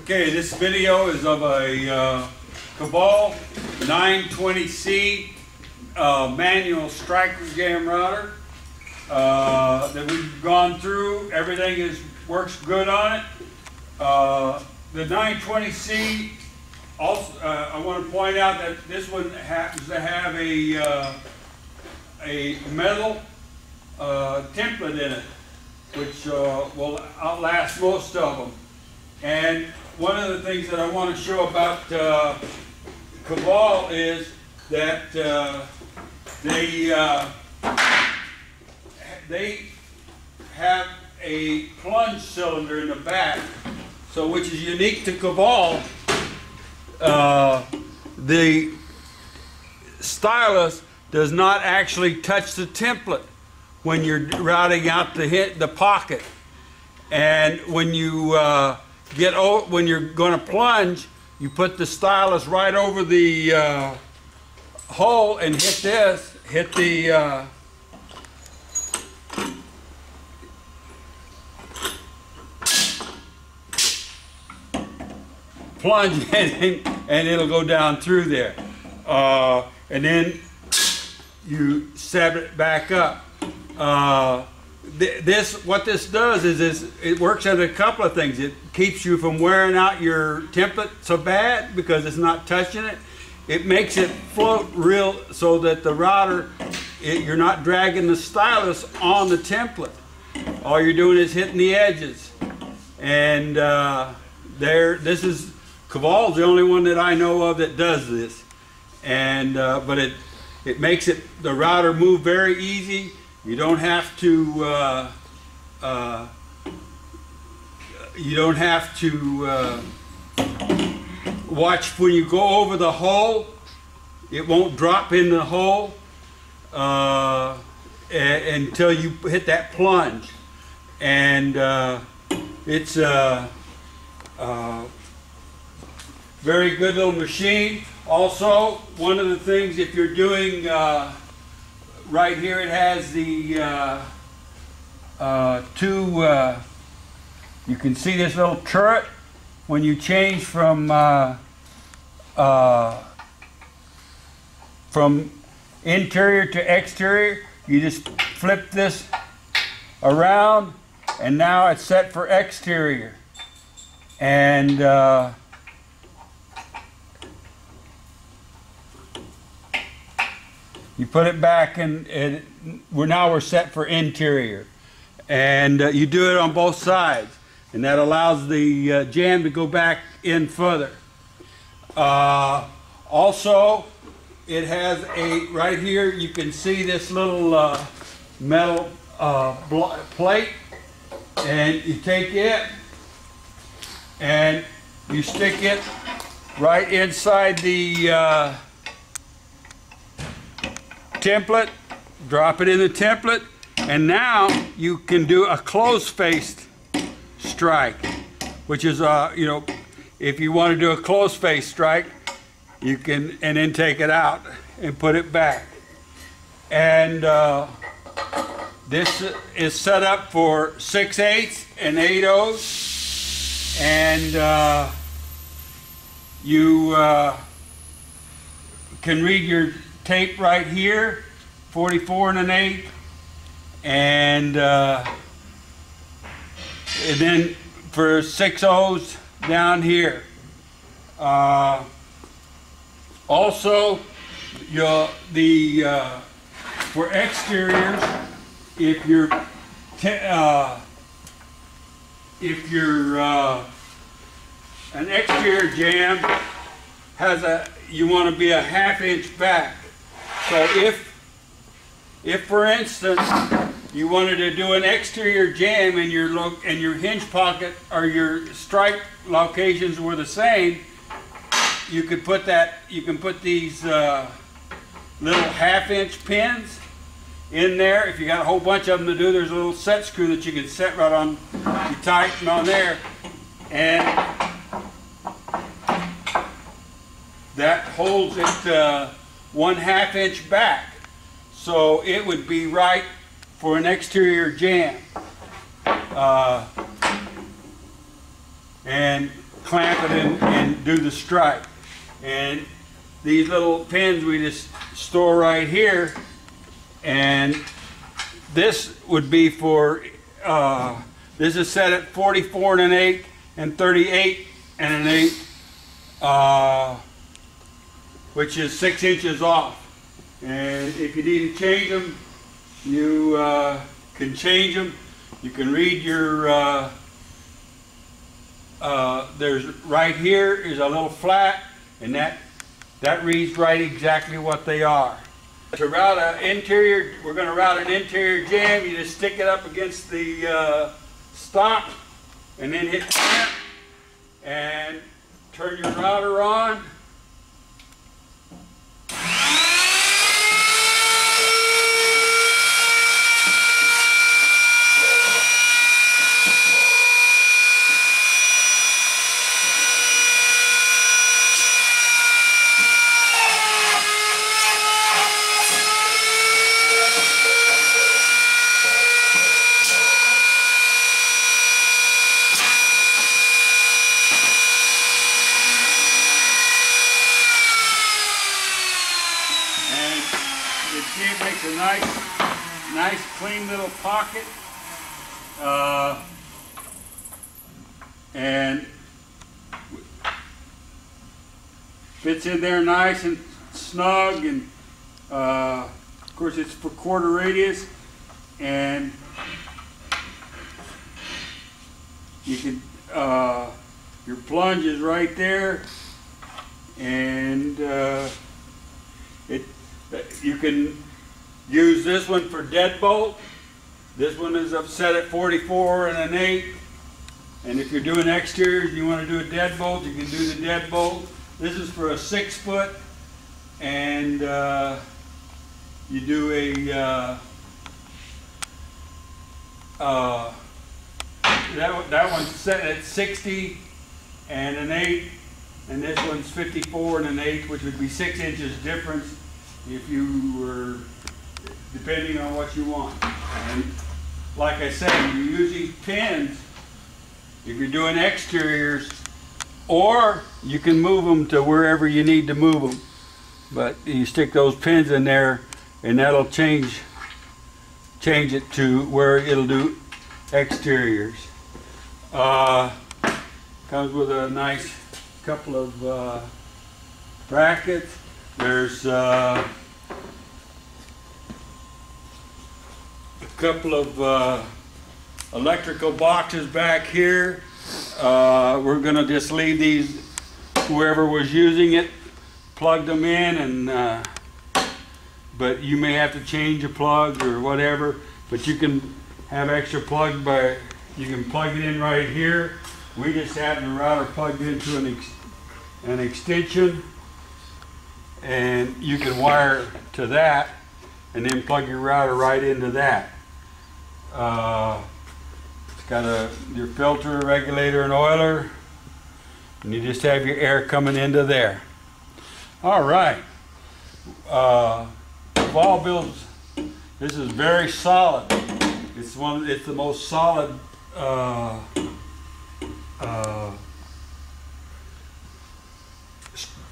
Okay, this video is of a KVAL 920C manual striker jam router that we've gone through. Everything works good on it. The 920C, also, I want to point out that this one happens to have a metal template in it, which will outlast most of them. And one of the things that I want to show about KVAL is that they have a plunge cylinder in the back, so which is unique to KVAL. The stylus does not actually touch the template when you're routing out the pocket, and when you when you're going to plunge, you put the stylus right over the hole and hit the plunge and it'll go down through there, and then you set it back up. What this does is it works at a couple of things. It keeps you from wearing out your template so bad because it's not touching it. It makes it float real so that the router, you're not dragging the stylus on the template. All you're doing is hitting the edges. And this is KVAL's the only one that I know of that does this. And but it makes the router move very easy. You don't have to watch when you go over the hole. It won't drop in the hole until you hit that plunge. And it's a very good little machine. Also, one of the things, if you're doing right here, it has the you can see this little turret. When you change from interior to exterior, you just flip this around and now it's set for exterior. And you put it back and we're set for interior. And you do it on both sides, and that allows the jam to go back in further. Also, it has right here you can see this little metal plate, and you take it and you stick it right inside the template, drop it in the template, and now you can do a close-faced strike, which is you know, if you want to do a close-faced strike, you can, and then take it out and put it back. And this is set up for 6/8 and 8/0, and you can read your tape right here, 44 1/8, and then for 6/0s down here. Also, for exteriors, if you're an exterior jam you want to be a 1/2 inch back. So if for instance you wanted to do an exterior jam and your hinge pocket or your strike locations were the same, you can put these little 1/2 inch pins in there. If you got a whole bunch of them to do, there's a little set screw that you can set right on. You tighten on there, and that holds it 1/2 inch back. So it would be right for an exterior jam. And clamp it and do the strike. And these little pins we just store right here, and this would be for, this is set at 44 1/8 and 38 1/8, which is 6 inches off. And if you need to change them, you can change them. You can read your, there's right here is a little flat, and that reads right exactly what they are. To route an interior, we're going to route an interior jam. You just stick it up against the stop, and then hit clamp, and turn your router on. It makes a nice clean little pocket, and fits in there nice and snug, and of course it's for quarter radius, and you can your plunge is right there, and you can use this one for deadbolt. This one is set at 44 1/8. And if you're doing exteriors and you want to do a deadbolt, you can do the deadbolt. This is for a 6 foot, and you do a that one's set at 60 1/8, and this one's 54 1/8, which would be 6 inches difference if you were, depending on what you want. And like I said, you use these pins if you're doing exteriors, or you can move them to wherever you need to move them. But you stick those pins in there, and that'll change it to where it'll do exteriors. Comes with a nice couple of brackets. There's a couple of electrical boxes back here. We're going to just leave these, whoever was using it plugged them in, and but you may have to change a plug or whatever, but you can have extra plug by, you can plug it in right here. We just have the router plugged into an extension, and you can wire to that and then plug your router right into that. It's got your filter, regulator, and oiler, and you just have your air coming into there. All right. KVAL builds, this is very solid. It's the most solid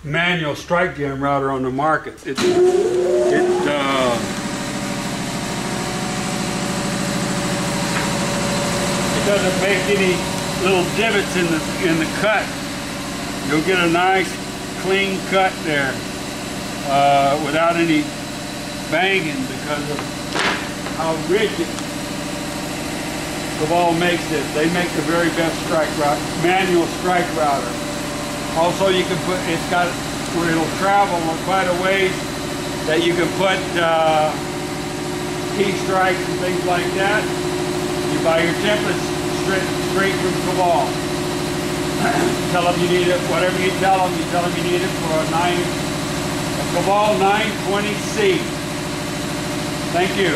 manual strike jam router on the market. It doesn't make any little divots in the cut. You'll get a nice clean cut there without any banging, because of how rigid KVAL makes this. They make the very best manual strike router. Also, you can put, it's got where it'll travel quite a ways, that you can put key strikes and things like that. You buy your templates straight from KVAL. Tell them you need it, whatever you tell them you need it for a KVAL 920C. Thank you.